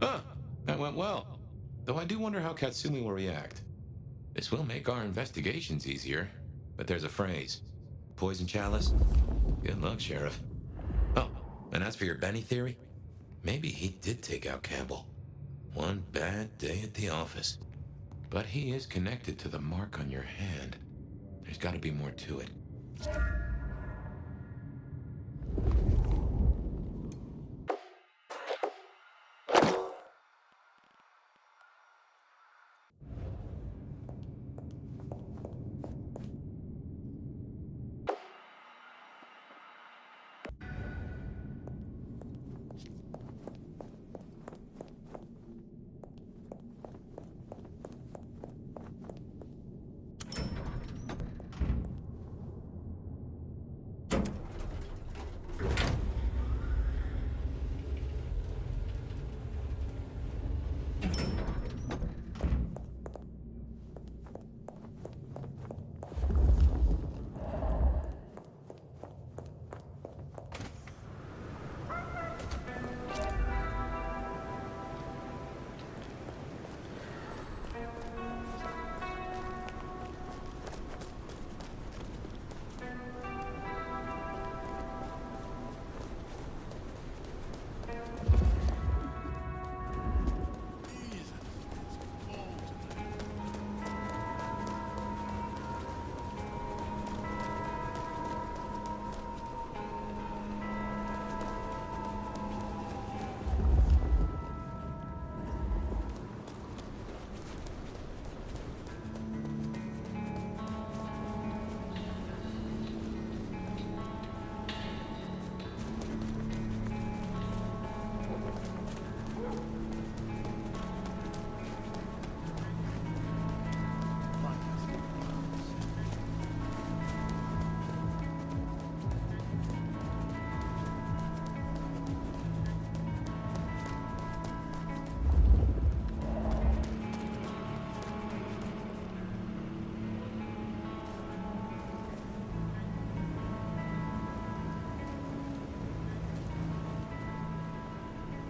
Huh, that went well. Though I do wonder how Katsumi will react. This will make our investigations easier, but there's a phrase. Poison chalice? Good luck, Sheriff. Oh, and as for your Benny theory, maybe he did take out Campbell. One bad day at the office. But he is connected to the mark on your hand. There's got to be more to it.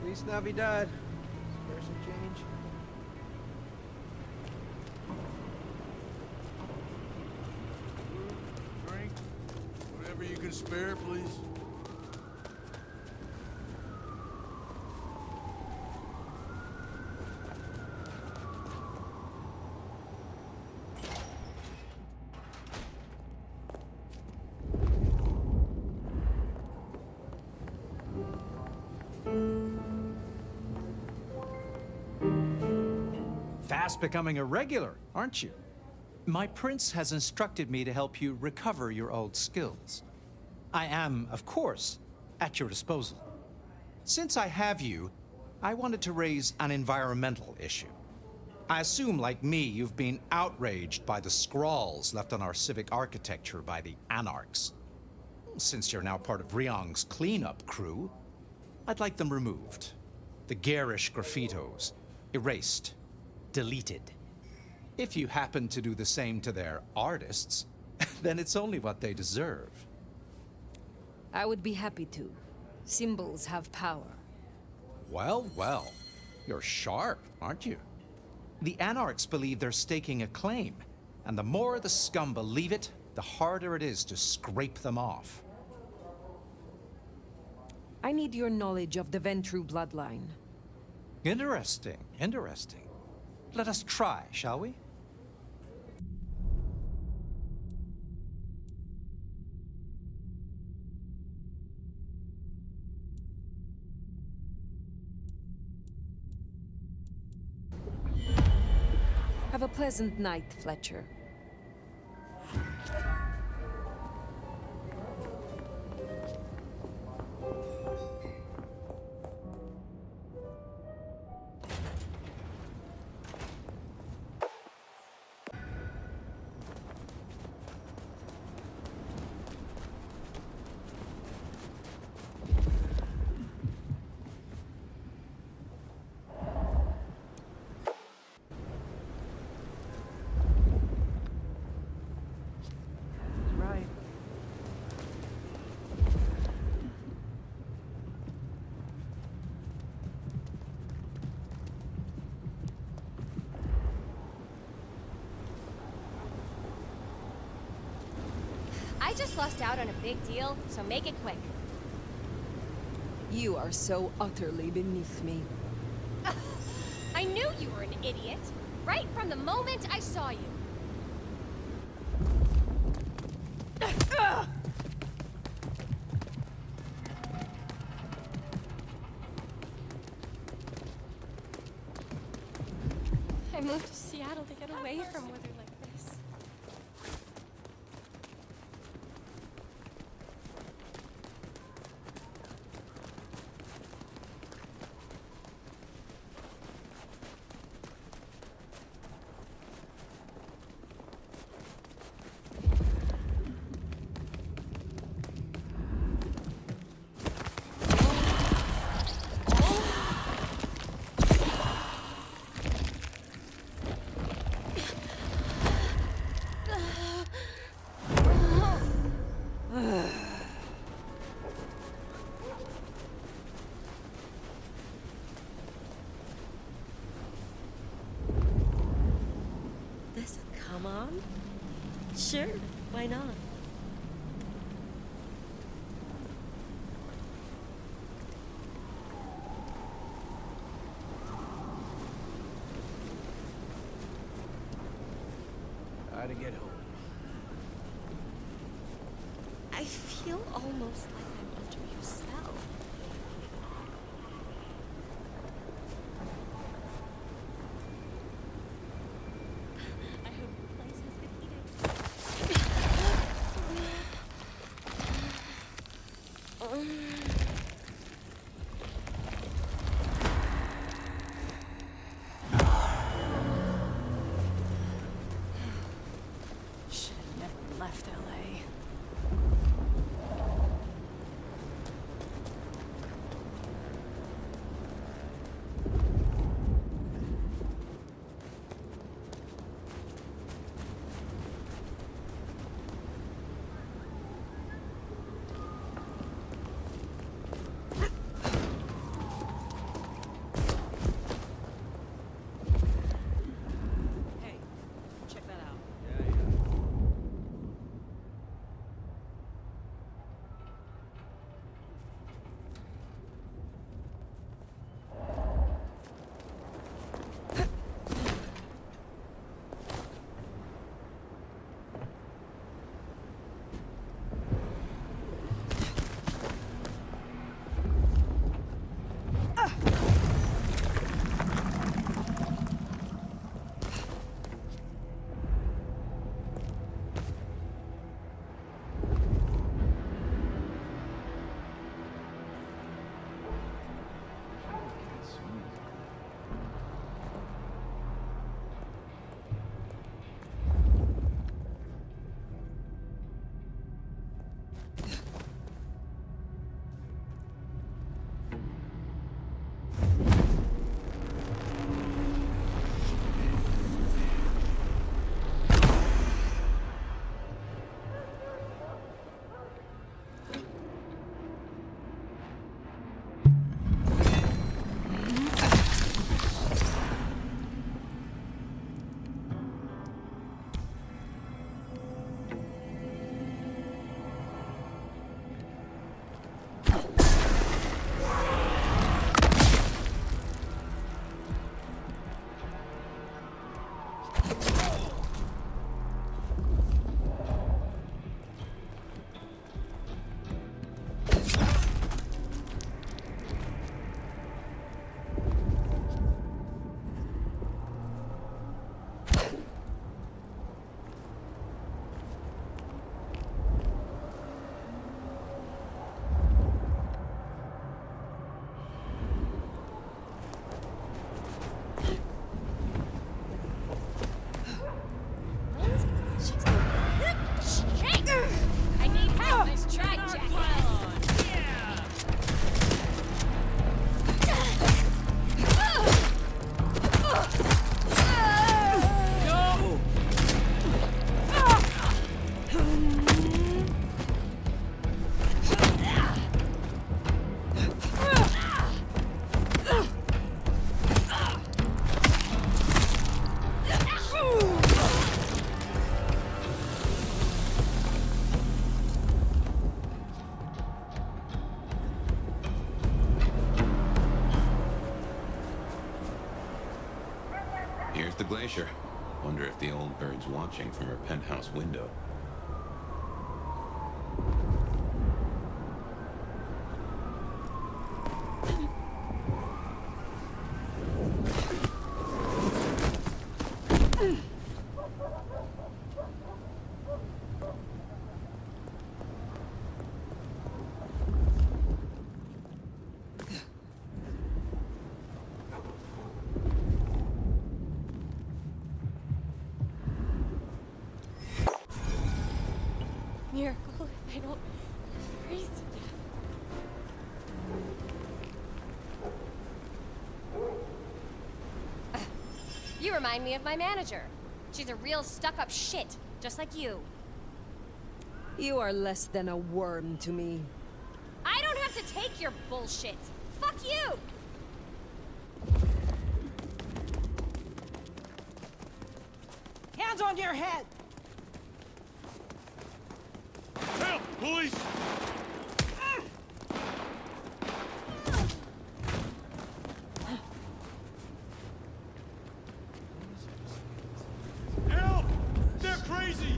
Feliz Navidad. Spare some change. Drink, whatever you can spare, please. Fast becoming a regular, aren't you? My prince has instructed me to help you recover your old skills. I am, of course, at your disposal. Since I have you, I wanted to raise an environmental issue. I assume, like me, you've been outraged by the scrawls left on our civic architecture by the Anarchs. Since you're now part of Ryong's cleanup crew, I'd like them removed. The garish graffitos erased, deleted. If you happen to do the same to their artists, then it's only what they deserve. I would be happy to. Symbols have power. Well, well. You're sharp, aren't you? The Anarchs believe they're staking a claim, and the more the scum believe it, the harder it is to scrape them off. I need your knowledge of the Ventru bloodline. Interesting, interesting. Let us try, shall we? Have a pleasant night, Fletcher. lost out on a big deal, so make it quick. You are so utterly beneath me. I knew you were an idiot, right from the moment I saw you. I moved to Seattle to get away from weather like this. Come on. Sure, why not? Gotta get home. I feel almost like I'm under your spell. I hope the place has been heated. Should have never left LA. the glacier. Wonder if the old bird's watching from her penthouse window. Miracle, if I don't freeze to death. You remind me of my manager. She's a real stuck-up shit, just like you. You are less than a worm to me. I don't have to take your bullshit. Fuck you! Hands on your head! Help! Police! Help! They're crazy!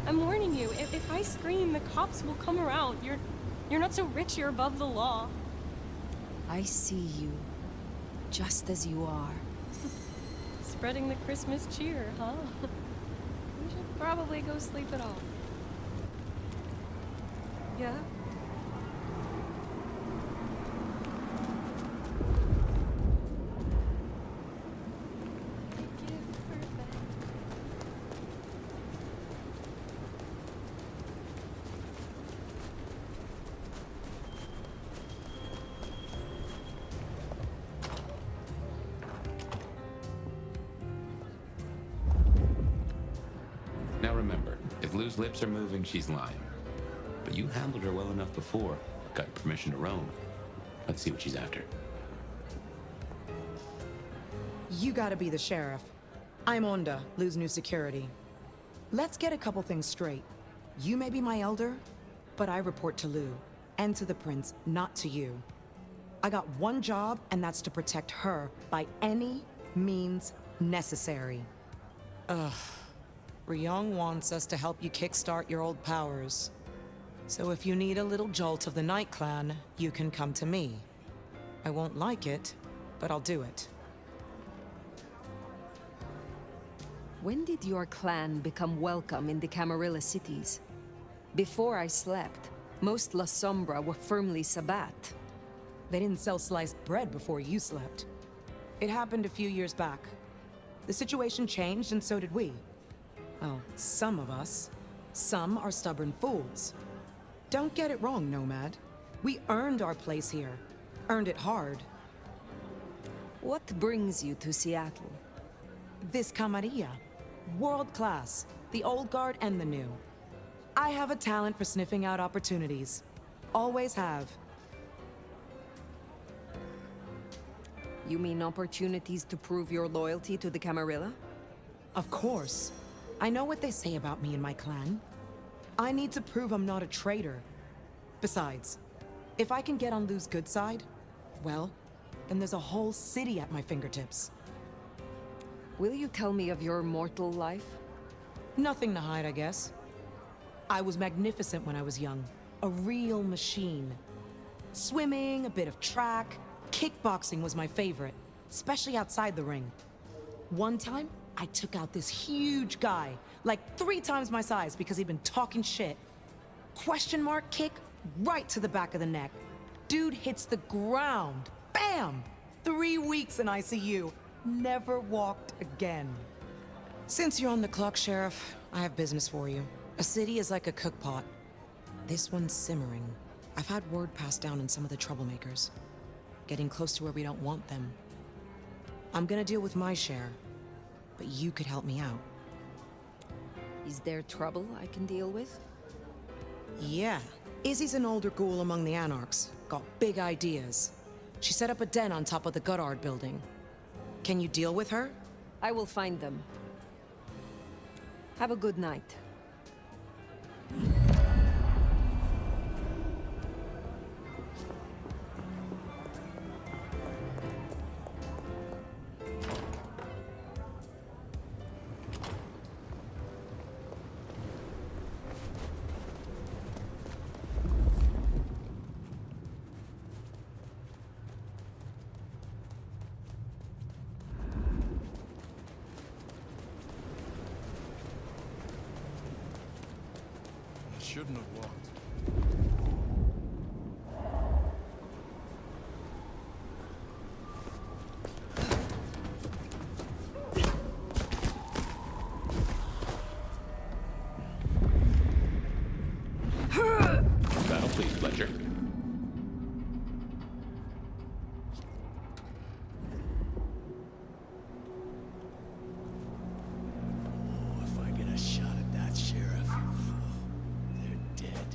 I'm warning you, if I scream, the cops will come around. You're not so rich you're above the law. I see you, just as you are. Spreading the Christmas cheer, huh? We should probably go sleep it off. Yeah? Now remember, if Lou's lips are moving, she's lying. But you handled her well enough before. Got permission to roam. Let's see what she's after. You gotta be the sheriff. I'm Onda, Lou's new security. Let's get a couple things straight. You may be my elder, but I report to Lou. And to the prince, not to you. I got one job, and that's to protect her by any means necessary. Ugh. Ryong wants us to help you kickstart your old powers. So if you need a little jolt of the Night Clan, you can come to me. I won't like it, but I'll do it. When did your clan become welcome in the Camarilla cities? Before I slept, most La Sombra were firmly Sabbat. They didn't sell sliced bread before you slept. It happened a few years back. The situation changed, and so did we. Well, some of us. Some are stubborn fools. Don't get it wrong, Nomad. We earned our place here. Earned it hard. What brings you to Seattle? This camarilla. World class. The old guard and the new. I have a talent for sniffing out opportunities. Always have. You mean opportunities to prove your loyalty to the Camarilla? Of course. I know what they say about me and my clan. I need to prove I'm not a traitor. Besides, if I can get on Lou's good side, well, then there's a whole city at my fingertips. Will you tell me of your mortal life? Nothing to hide, I guess. I was magnificent when I was young. A real machine. Swimming, a bit of track, kickboxing was my favorite, especially outside the ring. One time, I took out this huge guy, like 3 times my size because he'd been talking shit. Question mark kick right to the back of the neck. Dude hits the ground. Bam! 3 weeks in ICU. Never walked again. Since you're on the clock, Sheriff, I have business for you. A city is like a cookpot. This one's simmering. I've had word passed down on some of the troublemakers. Getting close to where we don't want them. I'm gonna deal with my share, but you could help me out. Is there trouble I can deal with? Yeah. Izzy's an older ghoul among the Anarchs. Got big ideas. She set up a den on top of the Goddard building. Can you deal with her? I will find them. Have a good night. shouldn't have walked. Battle, please, Fletcher. Oh, if I get a shot at that sheriff, they're dead.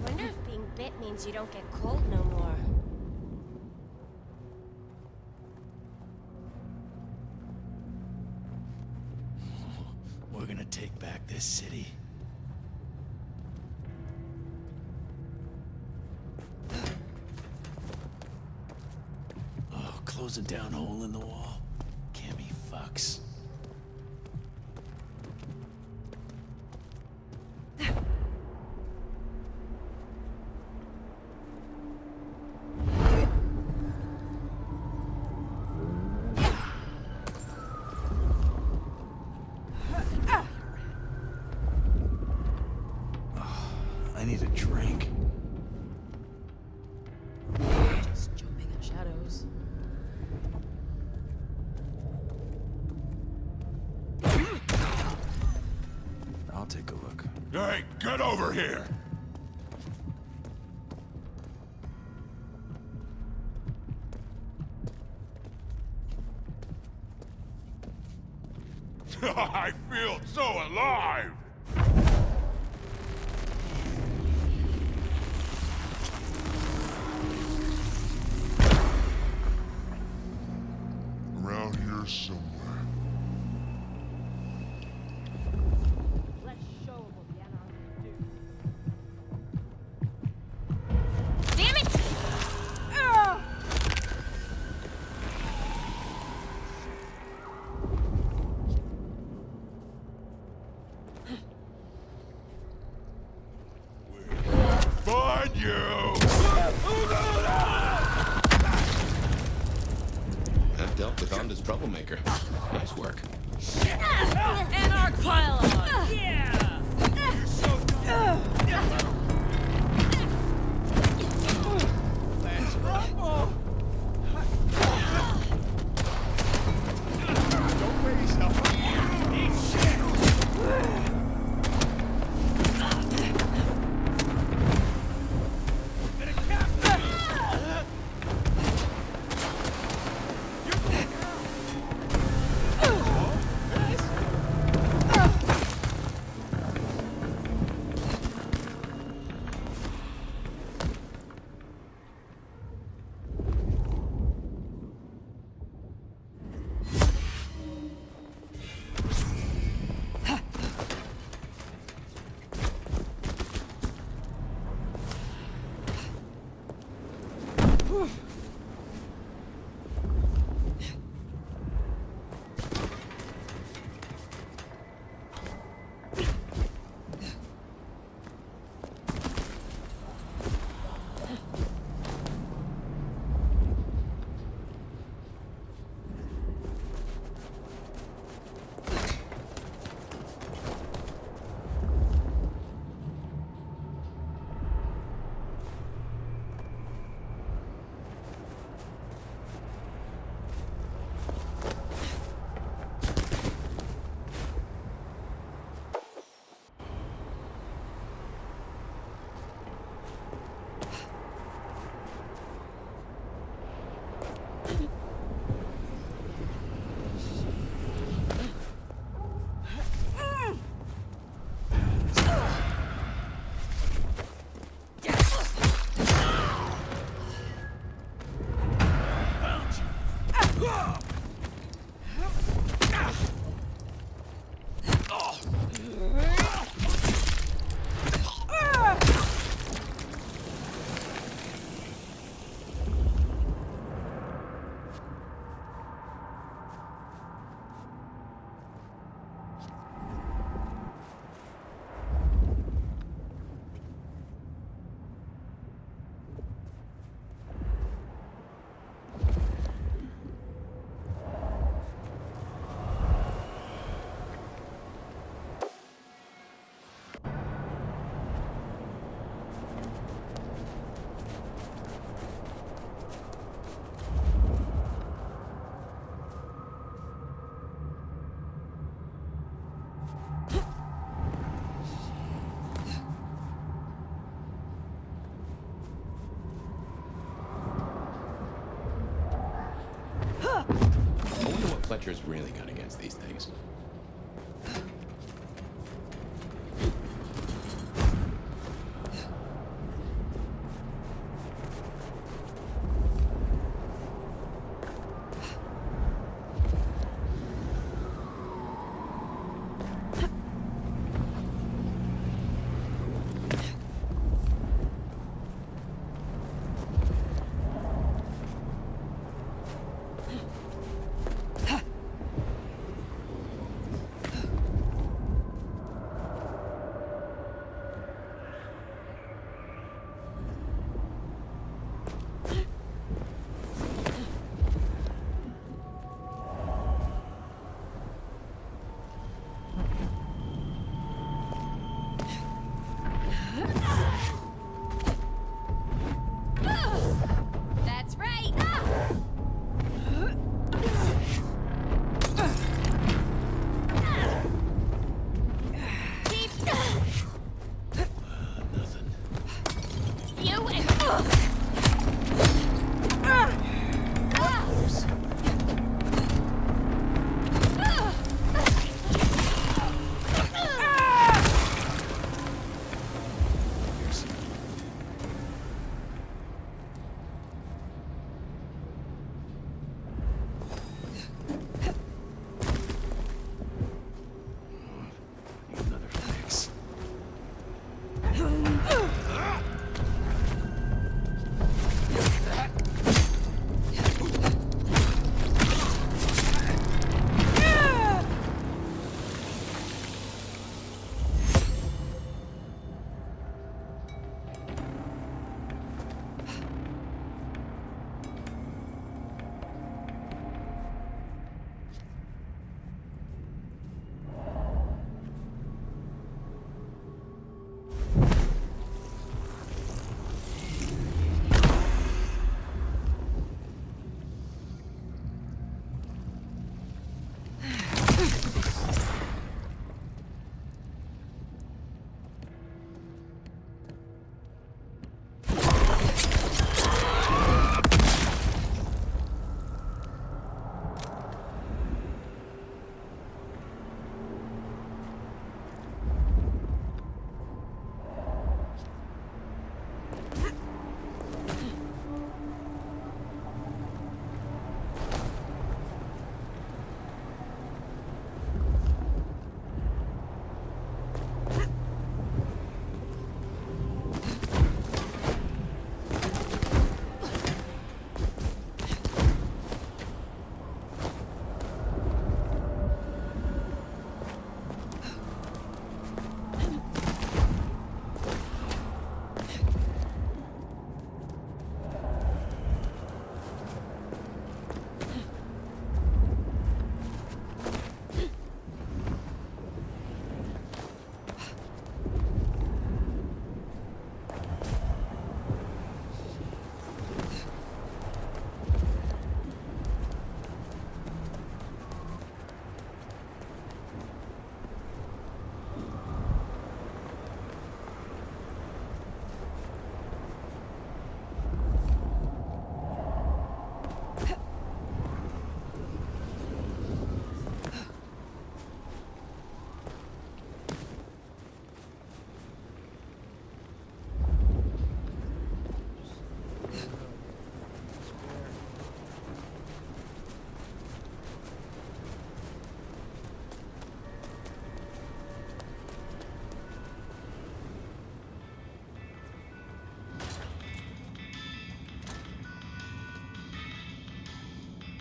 Wonder if being bit means you don't get cold no more. We're gonna take back this city. Oh, close a down hole in the wall. Can't be fucks. I need a drink. Just jumping in shadows. I'll take a look. Hey, get over here! I feel so alive! Around here somewhere. Damn it! Find you! That dealt with Onda's troublemaker. Nice work. Anarch pile on! Yeah! Don't raise yourself. Eat shit. I wonder what Fletcher's really got against these things.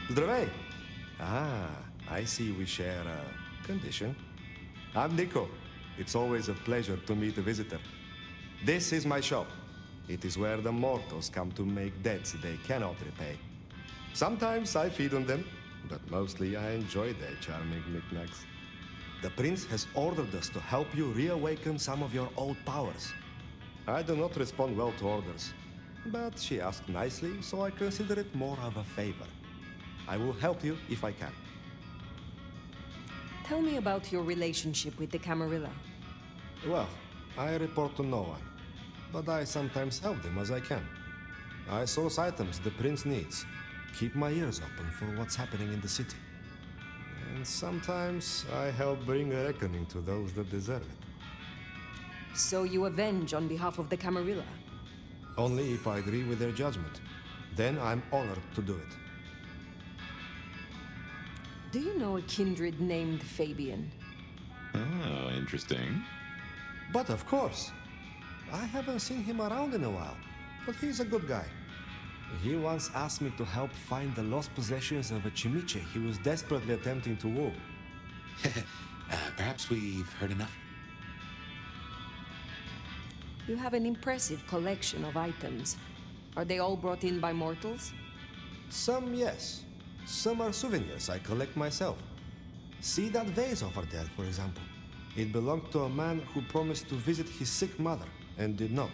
Zdravей! I see we share a condition. I'm Nico. It's always a pleasure to meet a visitor. This is my shop. It is where the mortals come to make debts they cannot repay. Sometimes I feed on them, but mostly I enjoy their charming knickknacks. The prince has ordered us to help you reawaken some of your old powers. I do not respond well to orders, but she asked nicely, so I consider it more of a favor. I will help you if I can. Tell me about your relationship with the Camarilla. Well, I report to no one, but I sometimes help them as I can. I source items the prince needs, keep my ears open for what's happening in the city. And sometimes I help bring a reckoning to those that deserve it. So you avenge on behalf of the Camarilla? Only if I agree with their judgment. Then I'm honored to do it. Do you know a kindred named Fabian? Oh, interesting. But of course. I haven't seen him around in a while, but he's a good guy. He once asked me to help find the lost possessions of a chimiche he was desperately attempting to woo. Perhaps we've heard enough. You have an impressive collection of items. Are they all brought in by mortals? Some, yes. Some are souvenirs I collect myself. See that vase over there, for example. It belonged to a man who promised to visit his sick mother, and did not.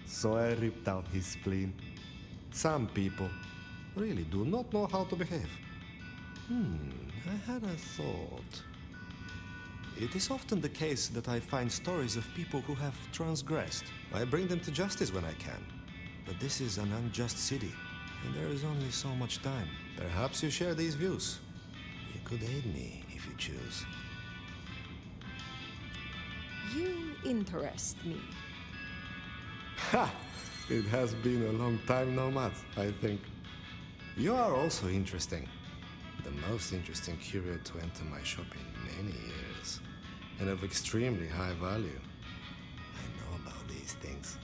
So I ripped out his spleen. Some people really do not know how to behave. I had a thought. It is often the case that I find stories of people who have transgressed. I bring them to justice when I can. But this is an unjust city, and there is only so much time. Perhaps you share these views. You could aid me if you choose. You interest me. Ha! It has been a long time no mat, I think. You are also interesting. The most interesting curio to enter my shop in many years. And of extremely high value. I know about these things.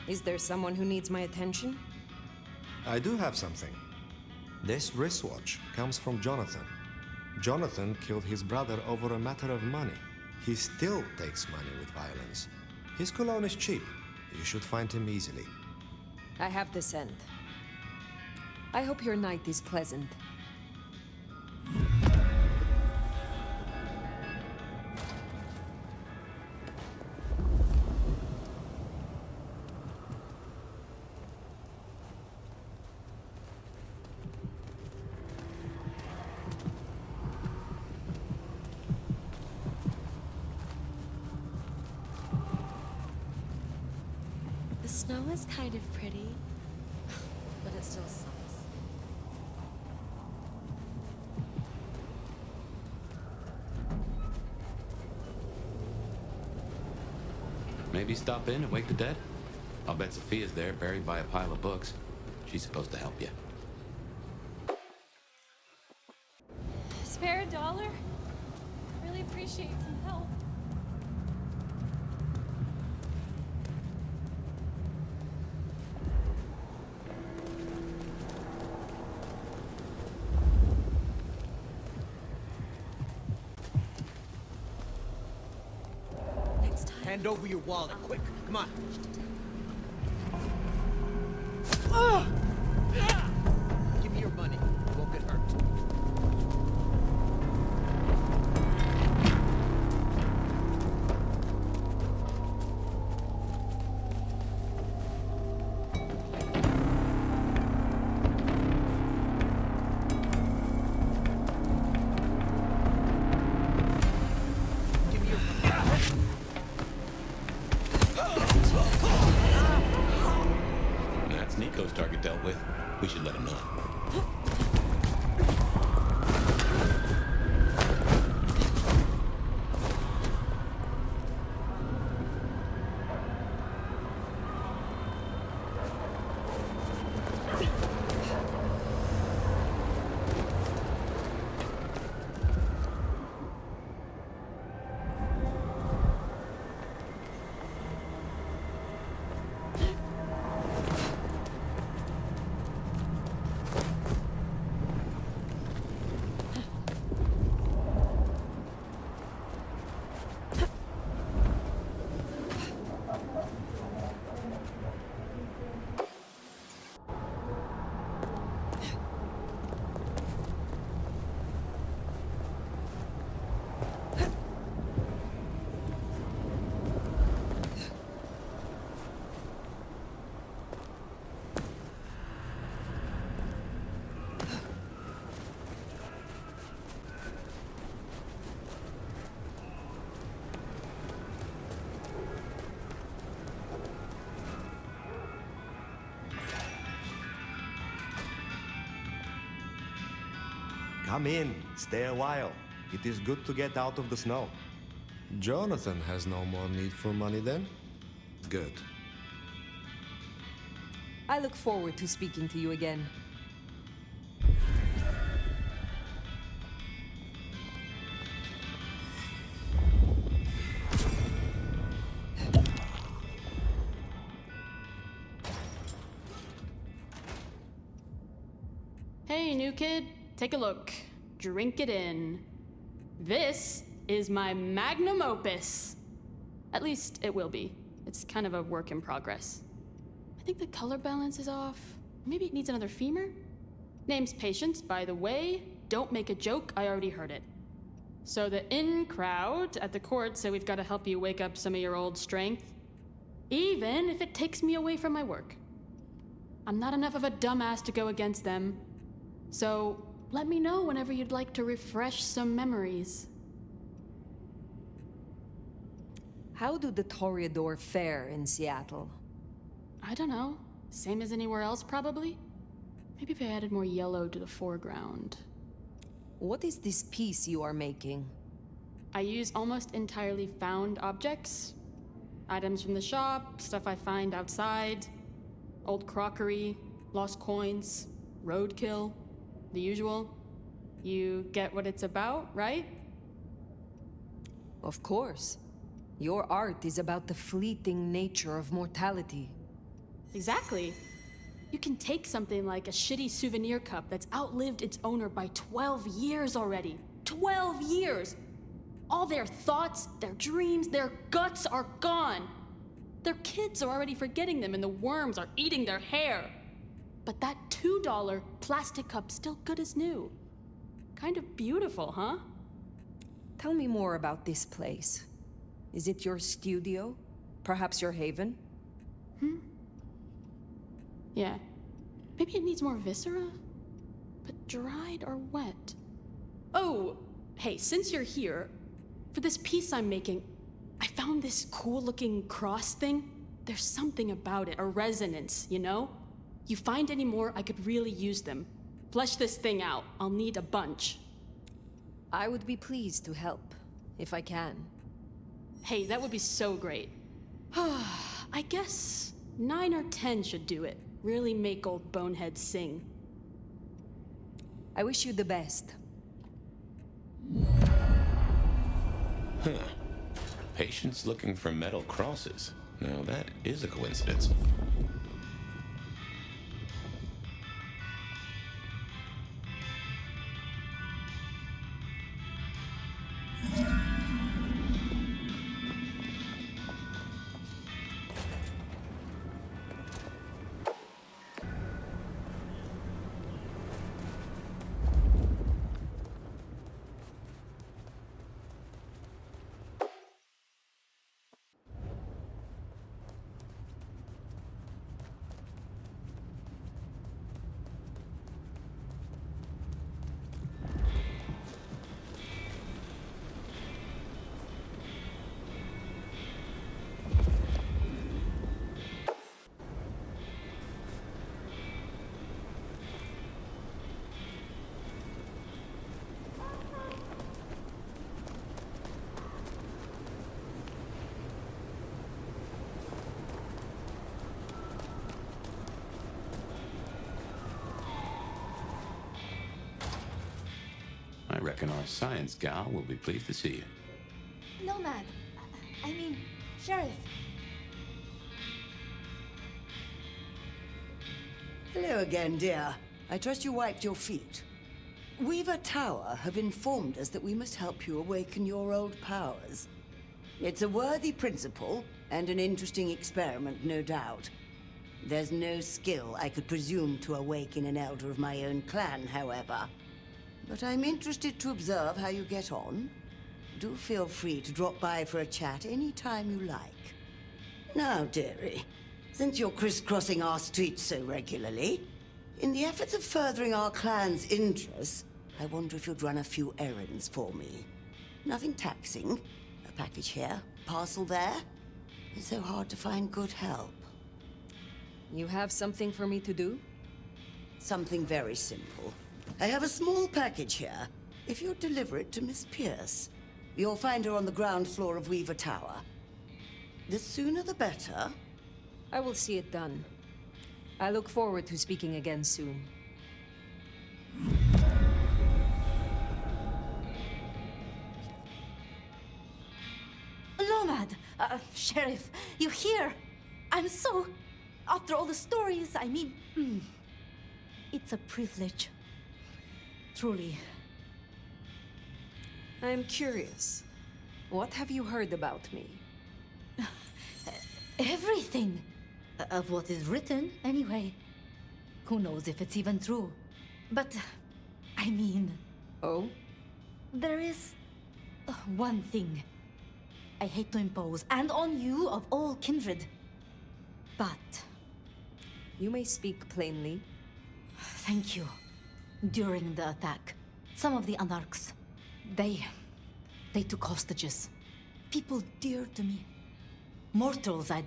Is there someone who needs my attention? I do have something. This wristwatch comes from Jonathan. Jonathan killed his brother over a matter of money. He still takes money with violence. His cologne is cheap. You should find him easily. I have the scent. I hope your night is pleasant. Snow is kind of pretty, but it still sucks. Maybe stop in and wake the dead? I'll bet Sophia's there, buried by a pile of books. She's supposed to help you. Spare a dollar? Really appreciate some help. Next time. Hand over your wallet, quick. Come on. Give me your money. You won't get hurt. Give me your money. That's Nico's target dealt with. We should let him know. Come in, stay a while. It is good to get out of the snow. Jonathan has no more need for money then? Good. I look forward to speaking to you again. Hey, new kid, take a look. Drink it in. This is my magnum opus. At least it will be. It's kind of a work in progress. I think the color balance is off. Maybe it needs another femur? Name's Patience, by the way. Don't make a joke, I already heard it. So the in crowd at the court say we've got to help you wake up some of your old strength. Even if it takes me away from my work. I'm not enough of a dumbass to go against them. So let me know whenever you'd like to refresh some memories. How do the Toreador fare in Seattle? I don't know. Same as anywhere else, probably? Maybe if I added more yellow to the foreground. What is this piece you are making? I use almost entirely found objects. Items from the shop, stuff I find outside. Old crockery, lost coins, roadkill. The usual. You get what it's about, right? Of course. Your art is about the fleeting nature of mortality. Exactly. You can take something like a shitty souvenir cup that's outlived its owner by 12 years already. 12 years! All their thoughts, their dreams, their guts are gone. Their kids are already forgetting them and the worms are eating their hair. But that $2 plastic cup's still good as new. Kind of beautiful, huh? Tell me more about this place. Is it your studio? Perhaps your haven? Yeah. Maybe it needs more viscera? But dried or wet? Oh, hey, since you're here, for this piece I'm making, I found this cool-looking cross thing. There's something about it, a resonance, you know? You find any more, I could really use them. Flesh this thing out. I'll need a bunch. I would be pleased to help, if I can. Hey, that would be so great. I guess 9 or 10 should do it. Really make old Bonehead sing. I wish you the best. Huh. Patients looking for metal crosses. Now that is a coincidence. I reckon our science gal will be pleased to see you. Nomad. I mean, Sheriff. Hello again, dear. I trust you wiped your feet. Weaver Tower have informed us that we must help you awaken your old powers. It's a worthy principle, and an interesting experiment, no doubt. There's no skill I could presume to awaken an elder of my own clan, however. But I'm interested to observe how you get on. Do feel free to drop by for a chat any time you like. Now, dearie, since you're crisscrossing our streets so regularly, in the efforts of furthering our clan's interests, I wonder if you'd run a few errands for me. Nothing taxing. A package here, parcel there. It's so hard to find good help. You have something for me to do? Something very simple. I have a small package here. If you'd deliver it to Miss Pierce, you'll find her on the ground floor of Weaver Tower. The sooner the better. I will see it done. I look forward to speaking again soon. Nomad! Sheriff, you here? I'm so... After all the stories, I mean... It's a privilege. Truly. I'm curious. What have you heard about me? Everything. Of what is written, anyway. Who knows if it's even true. But, I mean... Oh? There is... one thing. I hate to impose, and on you of all kindred. But... You may speak plainly. Thank you. During the attack, some of the Anarchs, they took hostages. People dear to me. Mortals I'd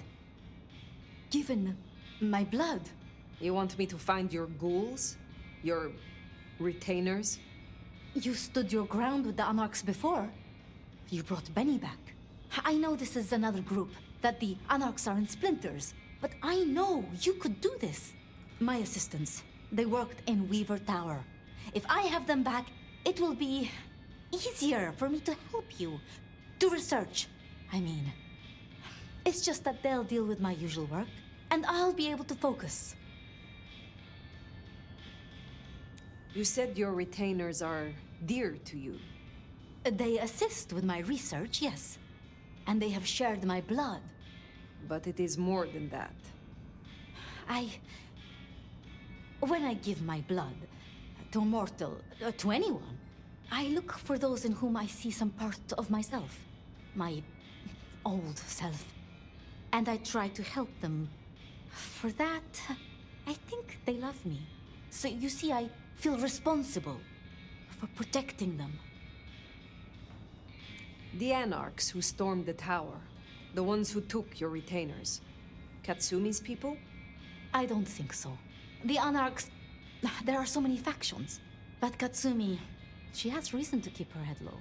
given my blood. You want me to find your ghouls? Your retainers? You stood your ground with the Anarchs before. You brought Benny back. I know this is another group, that the Anarchs are in splinters, but I know you could do this. My assistants, they worked in Weaver Tower. If I have them back, it will be easier for me to help you. To research, I mean. It's just that they'll deal with my usual work, and I'll be able to focus. You said your retainers are dear to you. They assist with my research, yes. And they have shared my blood. But it is more than that. When I give my blood to a mortal, to anyone, I look for those in whom I see some part of myself. My old self. And I try to help them. For that, I think they love me. So you see, I feel responsible for protecting them. The Anarchs who stormed the tower. The ones who took your retainers. Katsumi's people? I don't think so. The Anarchs... There are so many factions. But Katsumi, she has reason to keep her head low.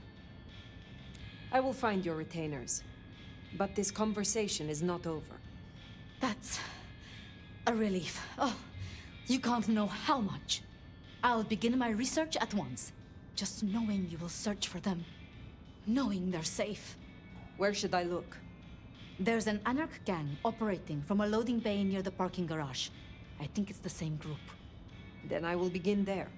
I will find your retainers. But this conversation is not over. That's a relief. Oh, you can't know how much. I'll begin my research at once. Just knowing you will search for them. Knowing they're safe. Where should I look? There's an Anarch gang operating from a loading bay near the parking garage. I think it's the same group. Then I will begin there.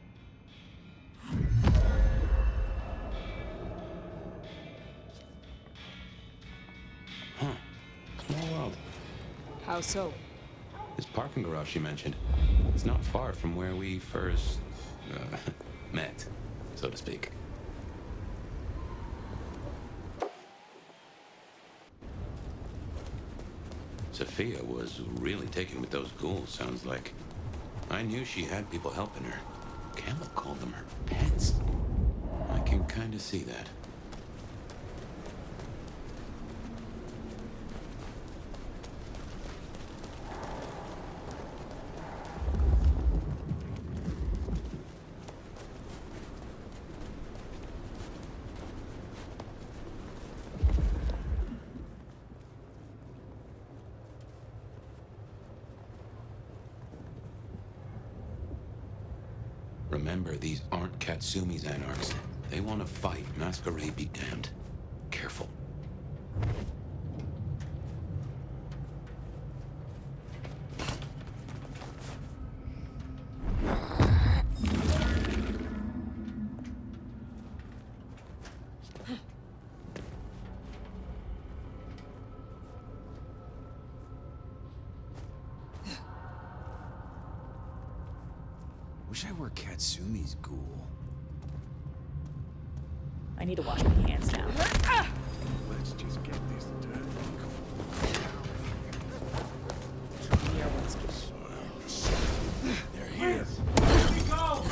Huh. Small world. How so? This parking garage you mentioned, it's not far from where we first met, so to speak. Sophia was really taken with those ghouls, sounds like. I knew she had people helping her. Campbell called them her pets. I can kind of see that. Remember, these aren't Katsumi's Anarchs. They want to fight. Masquerade be damned. Careful. Wish I were Katsumi's ghoul. I need to wash my hands now. Let's just get this done. They're here. Here we go!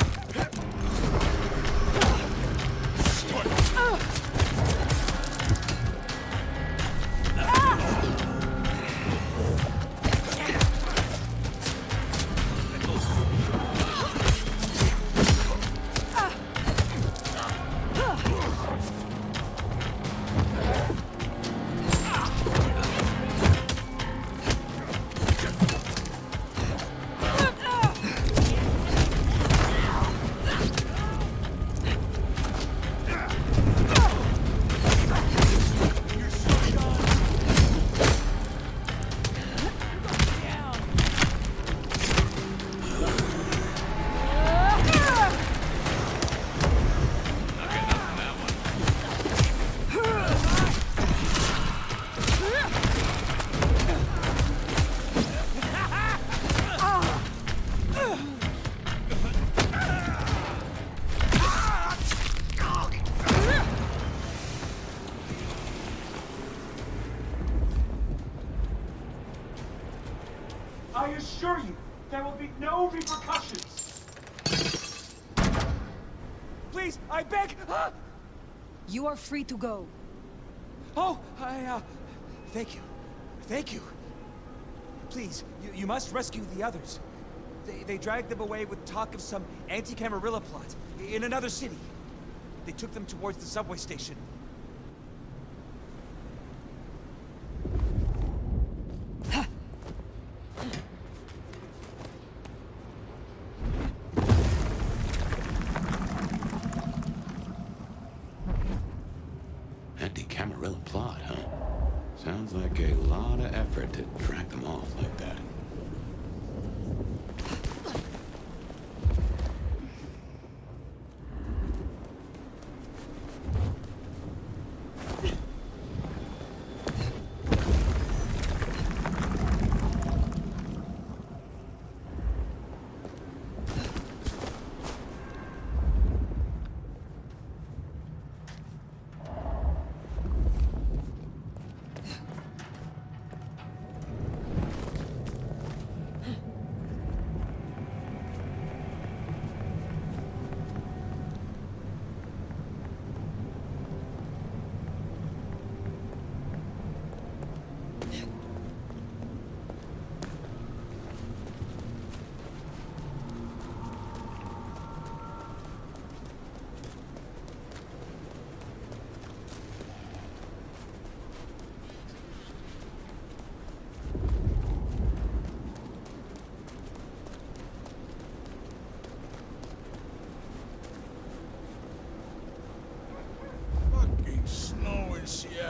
I assure you, there will be no repercussions. Please, I beg! You are free to go. Oh, thank you. Thank you. Please, you must rescue the others. They dragged them away with talk of some anti-Camarilla plot in another city. They took them towards the subway station. Anti-Camarilla plot, huh? Sounds like a lot of effort to track them off like that.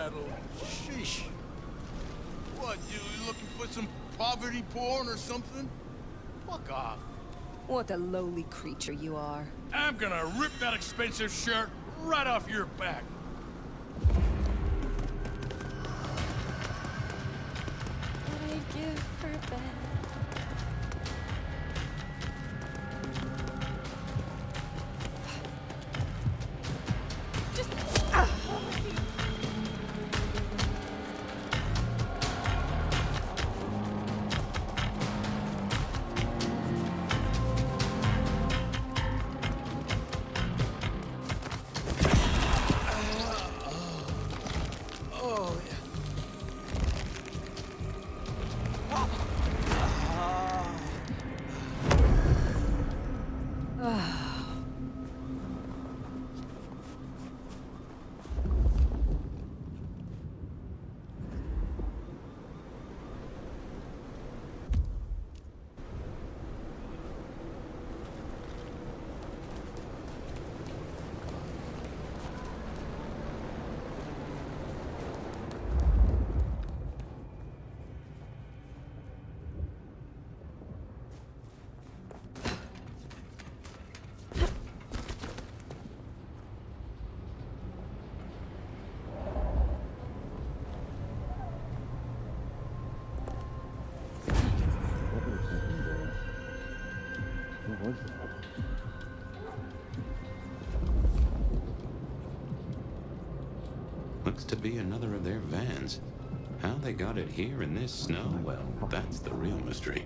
battle. Sheesh. What, you looking for some poverty porn or something? Fuck off. What a lowly creature you are. I'm gonna rip that expensive shirt right off your back. What I'd give for Ben. Looks to be another of their vans. How they got it here in this snow, well, that's the real mystery.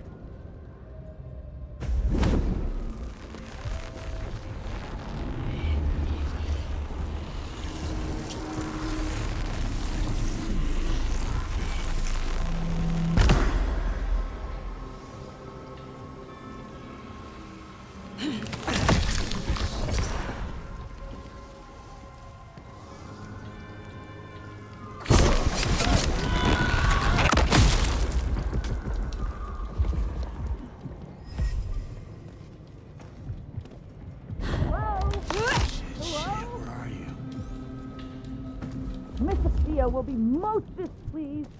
Will be most displeased.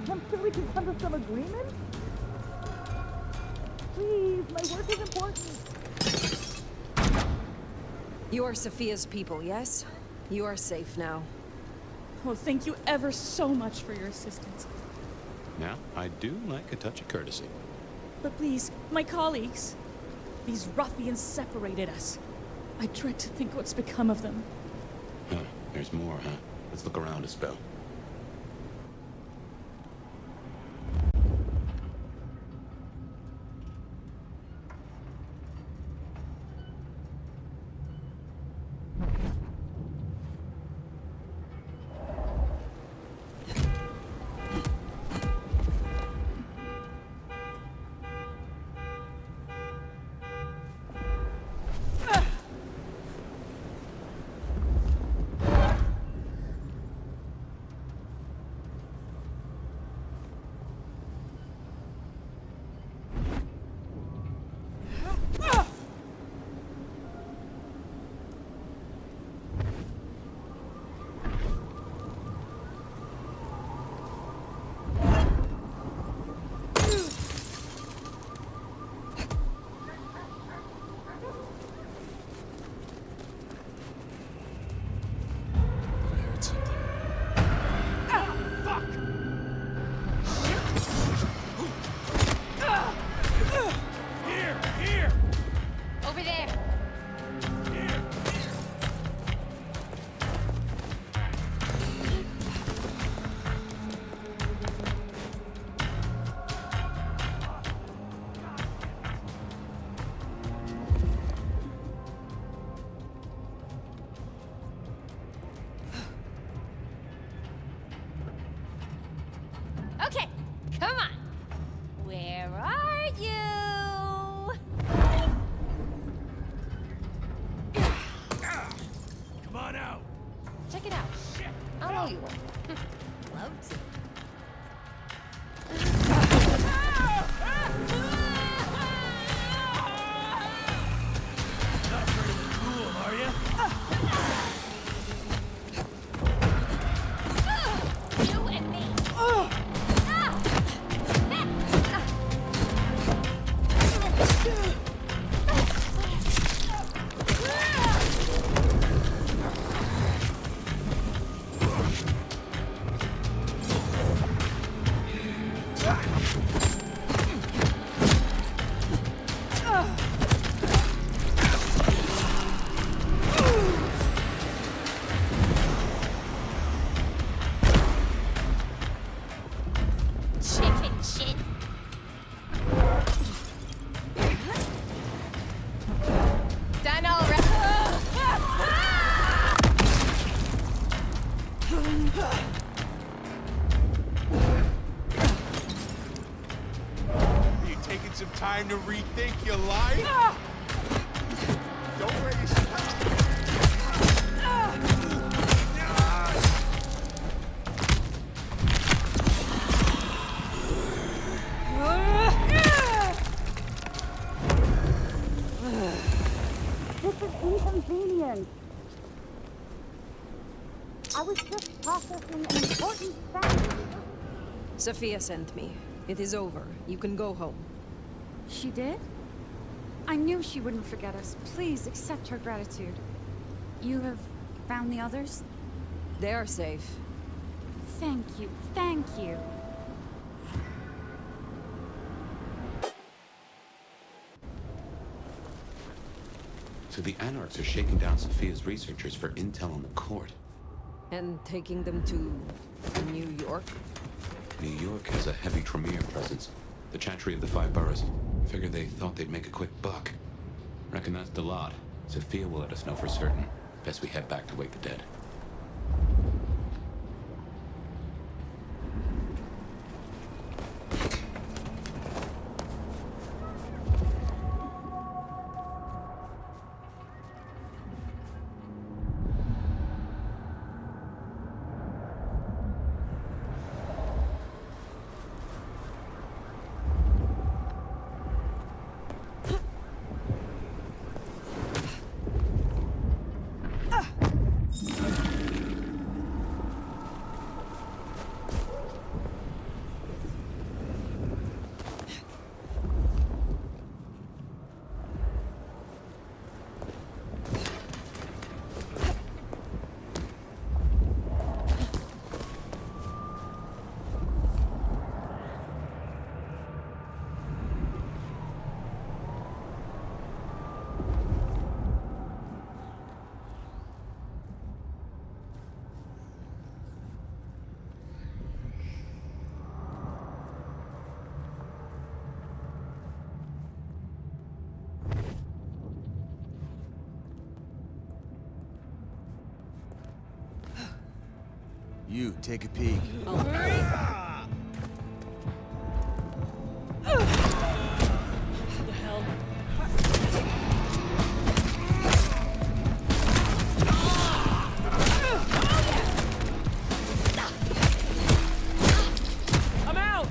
I'm sure we can come to some agreement. Please, my work is important. You are Sophia's people, yes? You are safe now. Well, thank you ever so much for your assistance. Now, I do like a touch of courtesy. But please, my colleagues. These ruffians separated us. I dread to think what's become of them. Huh, there's more, huh? Let's look around a spell. Check it out. I'll owe you one. Love to. Not afraid of the ghoul, are you? You and me. Chicken shit. Done already. Are you taking some time to rethink your life? Don't raise. This is inconvenient. I was just processing an important fact. Sophia sent me. It is over. You can go home. She did? I knew she wouldn't forget us. Please accept her gratitude. You have found the others? They are safe. Thank you. Thank you. So the Anarchs are shaking down Sophia's researchers for intel on the court. And taking them to New York? New York has a heavy Tremere presence. The Chantry of the Five Boroughs. Figure they thought they'd make a quick buck. Reckon that's the lot. Sophia will let us know for certain. Best we head back to wake the dead. You, take a peek. The hell? I'm out!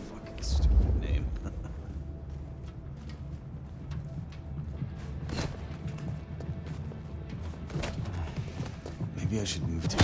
Fucking stupid name. Maybe I should move to...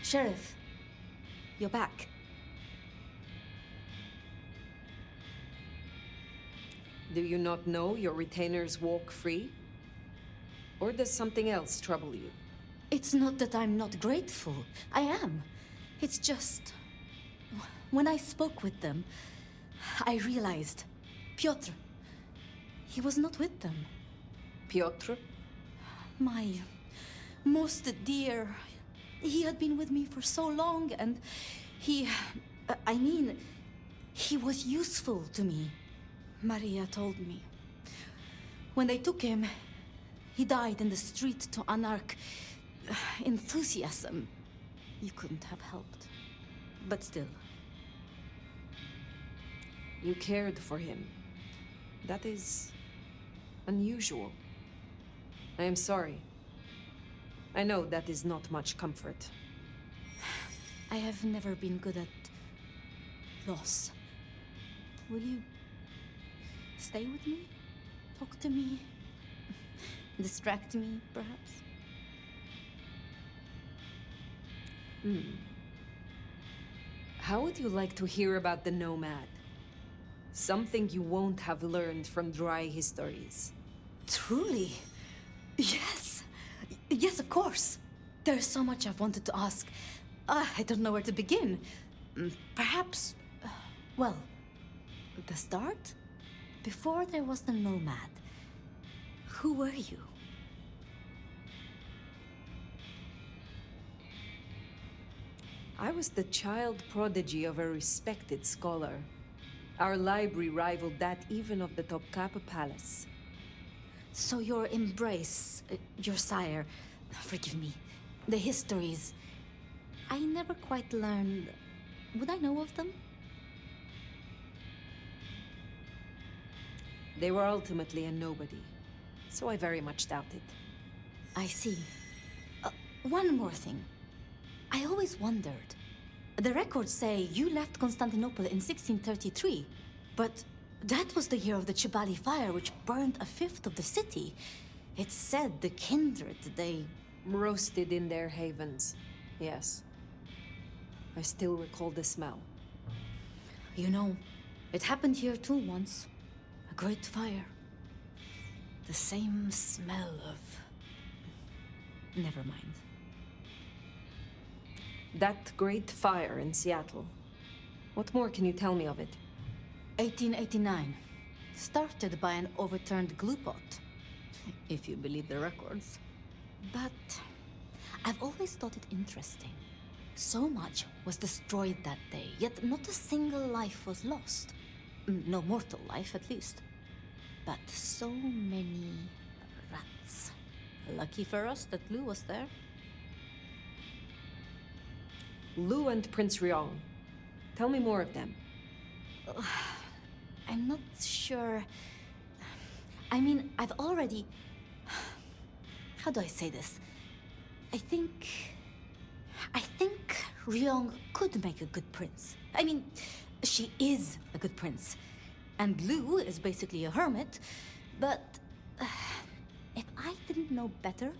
Sheriff, you're back. Do you not know your retainers walk free? Or does something else trouble you? It's not that I'm not grateful. I am. It's just... When I spoke with them, I realized Piotr, he was not with them. Piotr? My most dear. He had been with me for so long, and he was useful to me. Maria told me. When they took him, he died in the street to Anarch enthusiasm. You couldn't have helped. But still. You cared for him. That is unusual. I am sorry. I know that is not much comfort. I have never been good at loss. Will you stay with me? Talk to me? Distract me, perhaps? How would you like to hear about the Nomad? Something you won't have learned from dry histories. Truly? Yes. Yes, of course. There's so much I've wanted to ask. I don't know where to begin. Perhaps, well, the start? Before there was the Nomad, who were you? I was the child prodigy of a respected scholar. Our library rivaled that even of the Topkapi Palace. So your embrace, your sire, forgive me, the histories, I never quite learned. Would I know of them? They were ultimately a nobody, so I very much doubt it. I see. One more thing. I always wondered. The records say you left Constantinople in 1633, but that was the year of the Chibali fire, which burned a fifth of the city. It said the kindred, they... roasted in their havens, yes. I still recall the smell. You know, it happened here too once. A great fire. The same smell of... Never mind. That great fire in Seattle. What more can you tell me of it? 1889. Started by an overturned glue pot. If you believe the records. But I've always thought it interesting. So much was destroyed that day, yet not a single life was lost. No mortal life, at least. But so many rats. Lucky for us that Lou was there. Lou and Prince Ryong. Tell me more of them. I'm not sure. I mean, I've already... How do I say this? I think Ryong could make a good prince. I mean, she is a good prince. And Lou is basically a hermit. But if I didn't know better,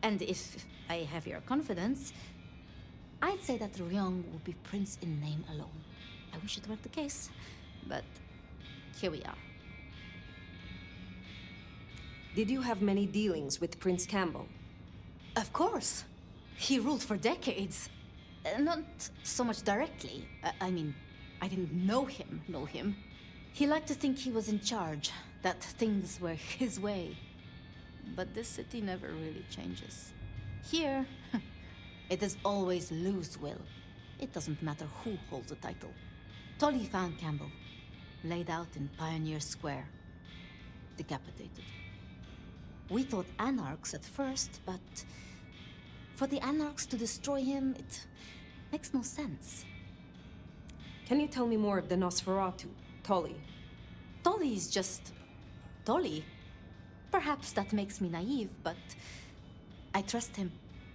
and if I have your confidence, I'd say that Ryong would be prince in name alone. I wish it were the case, but here we are. Did you have many dealings with Prince Campbell? Of course. He ruled for decades. Not so much directly. I mean, I didn't know him. He liked to think he was in charge, that things were his way. But this city never really changes. Here, it is always Lou's will. It doesn't matter who holds the title. Tolly found Campbell, laid out in Pioneer Square, decapitated. We thought Anarchs at first, but for the Anarchs to destroy him, it makes no sense. Can you tell me more of the Nosferatu, Tolly? Tolly is just... Tolly? Perhaps that makes me naive, but I trust him.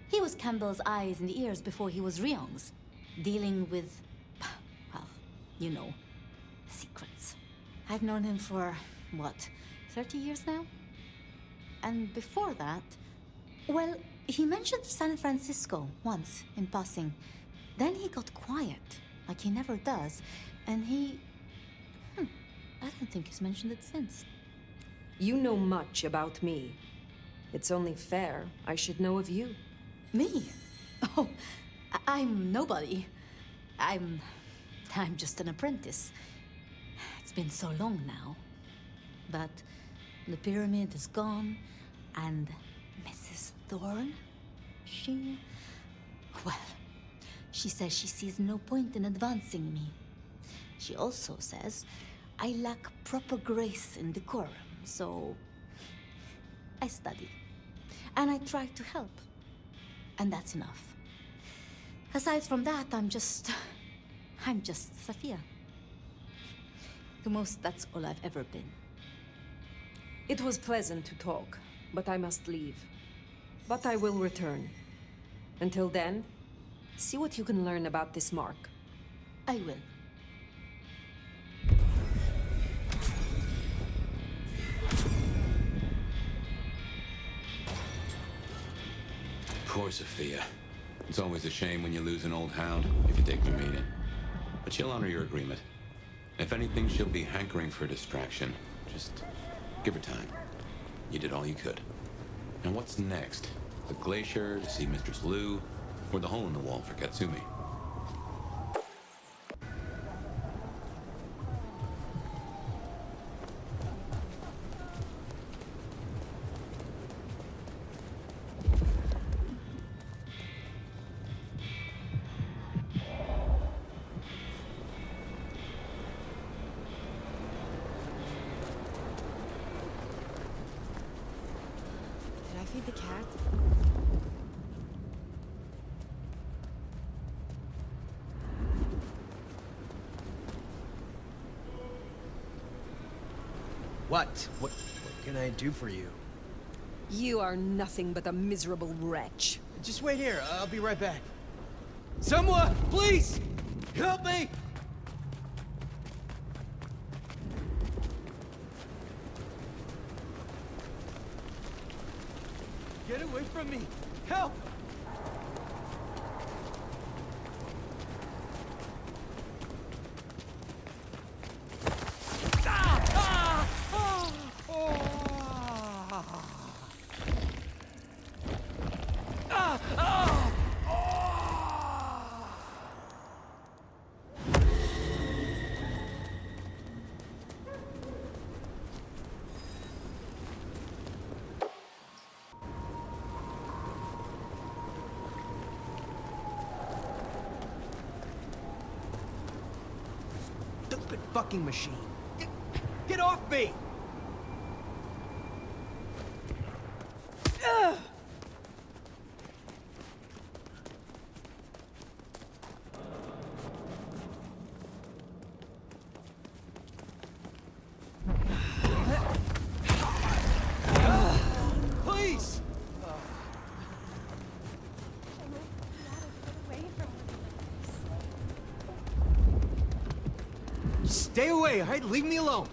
He was Campbell's eyes and ears before he was Ryong's, dealing with, well, you know, secrets. I've known him for, what, 30 years now? And before that, well, he mentioned San Francisco once in passing. Then he got quiet, like he never does, and I don't think he's mentioned it since. You know much about me. It's only fair I should know of you. Me? Oh, I'm nobody. I'm just an apprentice. It's been so long now. But the pyramid is gone, and Mrs. Thorne, well, she says she sees no point in advancing me. She also says I lack proper grace and decorum, so I study. And I try to help. And that's enough. Aside from that, I'm just Sophia. The most, that's all I've ever been. It was pleasant to talk, but I must leave. But I will return. Until then, see what you can learn about this mark. I will. Poor Sophia. It's always a shame when you lose an old hound, if you take me meaning. But she'll honor your agreement. If anything, she'll be hankering for distraction. Just give her time. You did all you could. Now what's next? The glacier to see Mistress Lou, or the hole in the wall for Katsumi? Did I feed the cat? What can I do for you? You are nothing but a miserable wretch. Just wait here. I'll be right back. Someone, please! Help me! Get away from me! Help! Stupid fucking machine. Get off me! Please! Stay away, all right? Leave me alone.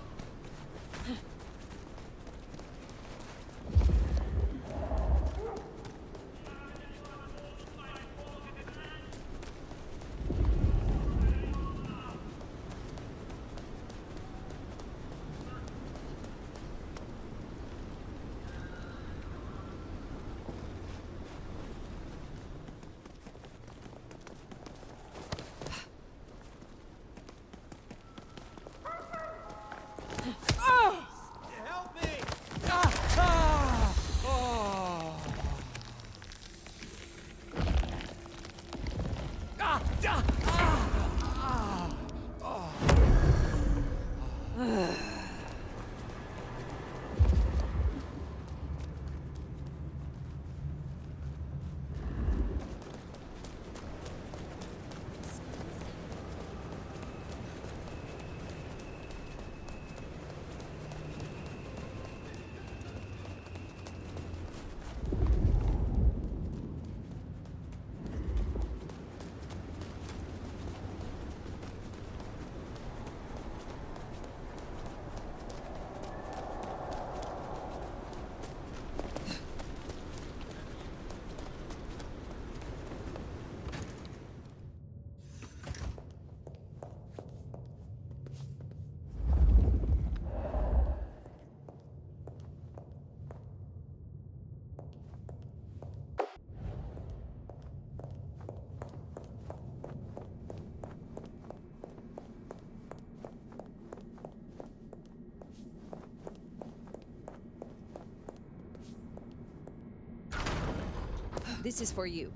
This is for you.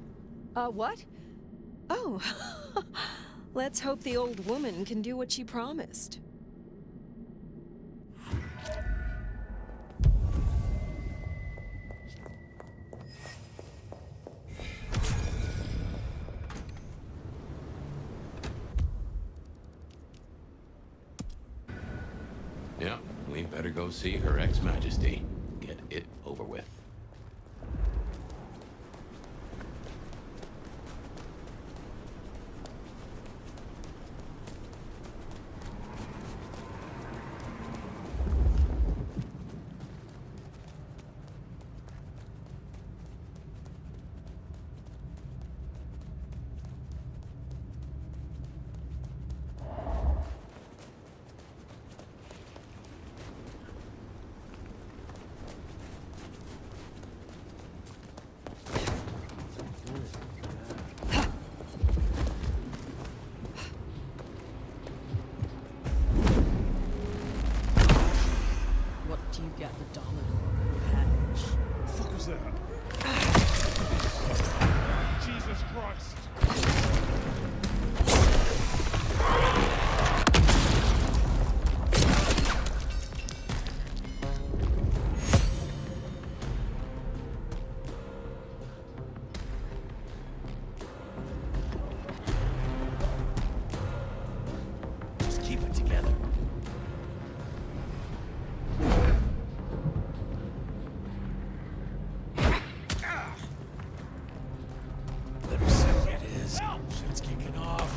What? Oh. Let's hope the old woman can do what she promised. Yeah, we better go see Her Ex-Majesty. Get it over with. What do you get the dollar package? Fuck was that? Jesus Christ! Just keep it together. Let me see what it is. Shit's kicking off.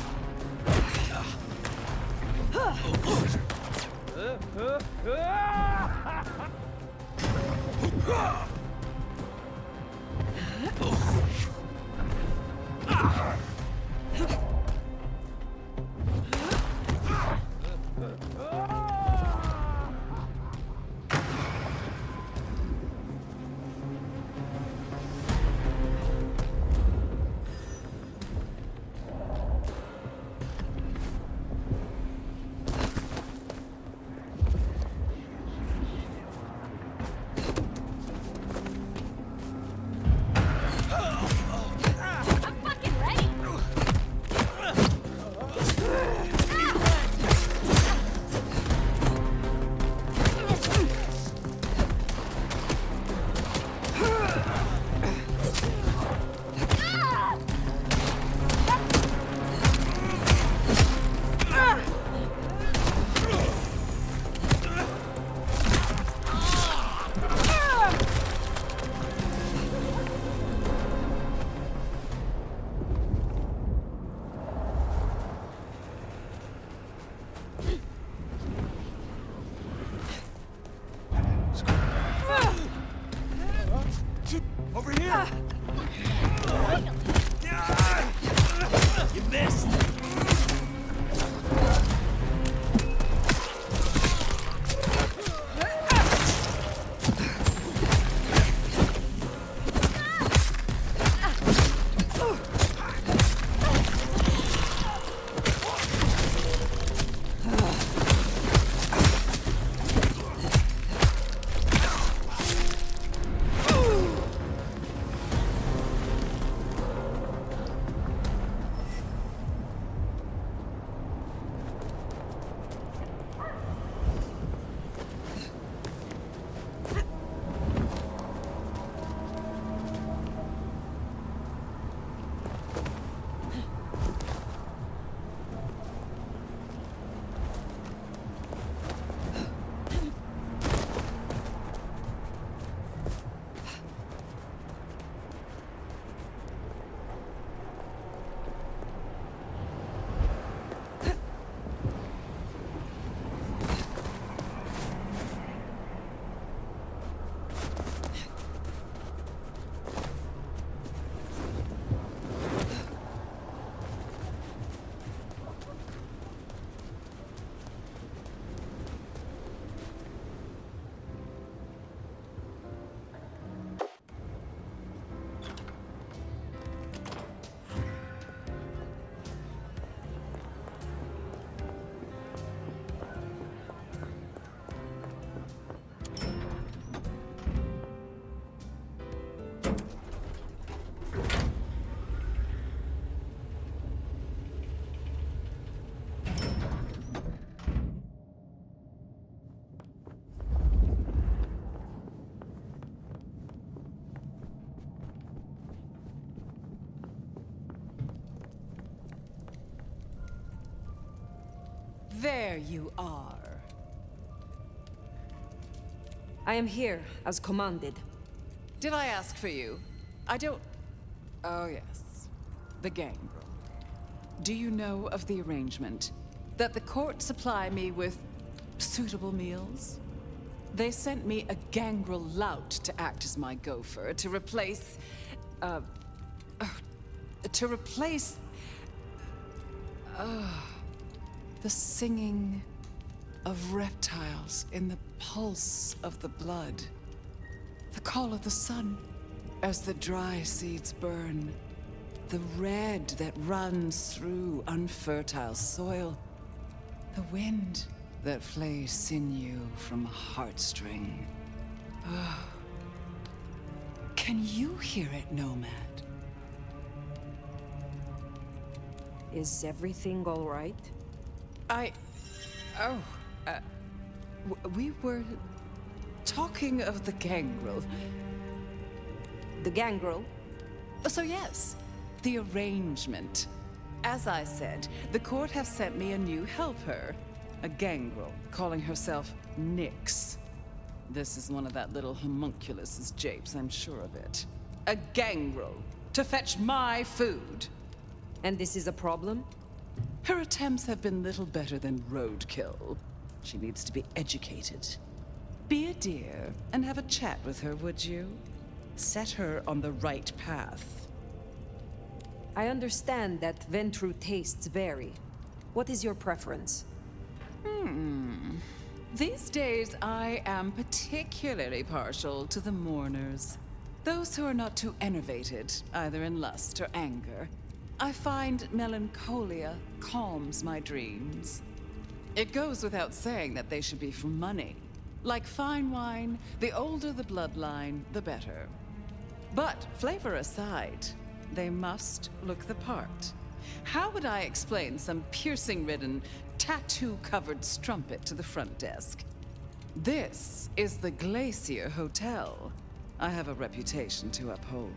I'm fucking ready! Over here! You missed! there you are. I am here, as commanded. Did I ask for you? I don't... Oh, yes. The gangrel. Do you know of the arrangement? That the court supply me with suitable meals? They sent me a gangrel lout to act as my gopher, to replace... the singing of reptiles in the pulse of the blood. The call of the sun as the dry seeds burn. The red that runs through unfertile soil. The wind that flays sinew from a heartstring. Can you hear it, Nomad? Is everything all right? We were talking of the gangrel. The gangrel? So yes, the arrangement. As I said, the court have sent me a new helper. A gangrel, calling herself Nyx. This is one of that little homunculus's japes, I'm sure of it. A gangrel, to fetch my food. And this is a problem? Her attempts have been little better than roadkill. She needs to be educated. Be a dear and have a chat with her, would you? Set her on the right path. I understand that Ventru tastes vary. What is your preference? These days, I am particularly partial to the mourners. Those who are not too enervated, either in lust or anger. I find melancholia calms my dreams. It goes without saying that they should be for money. Like fine wine, the older the bloodline, the better. But flavor aside, they must look the part. How would I explain some piercing-ridden, tattoo-covered strumpet to the front desk? This is the Glacier Hotel. I have a reputation to uphold.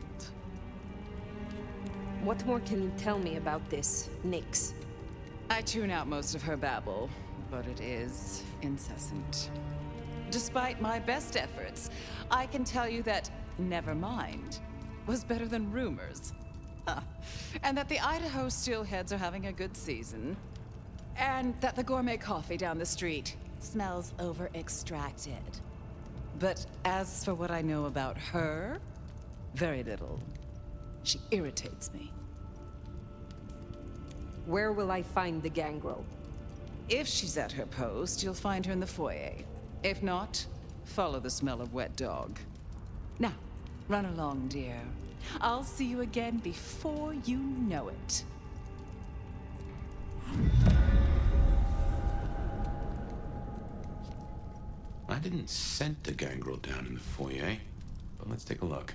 What more can you tell me about this, Nyx? I tune out most of her babble, but it is incessant. Despite my best efforts, I can tell you that never mind was better than rumors. And that the Idaho steelheads are having a good season. And that the gourmet coffee down the street smells over-extracted. But as for what I know about her, very little. She irritates me. Where will I find the gangrel? If she's at her post, you'll find her in the foyer. If not, follow the smell of wet dog. Now, run along, dear. I'll see you again before you know it. I didn't scent the gangrel down in the foyer, but let's take a look.